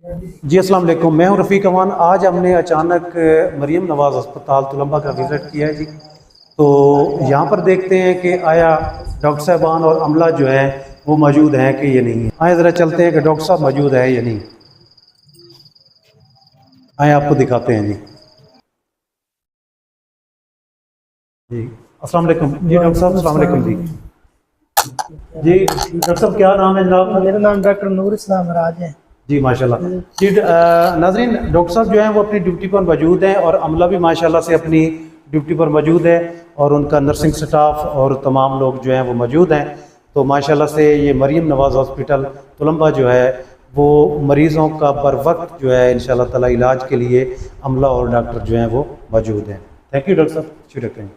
जी अस्सलाम वालेकुम, मैं हूं रफ़ीक अमान। आज हमने अचानक मरियम नवाज़ अस्पताल तुलंबा का विज़िट किया है जी। तो यहाँ पर देखते हैं कि आया डॉक्टर साहबान और अमला जो है वो मौजूद हैं कि ये नहीं है। आए ज़रा चलते हैं कि डॉक्टर साहब मौजूद है या नहीं। आए आपको दिखाते हैं जी। जी अस्सलाम वालेकुम जी डॉक्टर साहब, अस्सलाम वालेकुम जी। जी डॉक्टर साहब क्या नाम है जनाब? मेरा नाम डॉक्टर नूर इस्लाम राज है। जी माशाल्लाह। जी नाज़रीन, डॉक्टर साहब जो हैं वो अपनी ड्यूटी पर मौजूद हैं और अमला भी माशाल्लाह से अपनी ड्यूटी पर मौजूद है और उनका नर्सिंग स्टाफ और तमाम लोग जो हैं वो मौजूद हैं। तो माशाल्लाह से ये मरियम नवाज़ हॉस्पिटल तुलंबा जो है वो मरीज़ों का बर वक्त जो है इंशाल्लाह ताला इलाज के लिए अमला और डॉक्टर जो हैं वो मौजूद हैं। थैंक यू डॉक्टर साहब, शुक्रिया।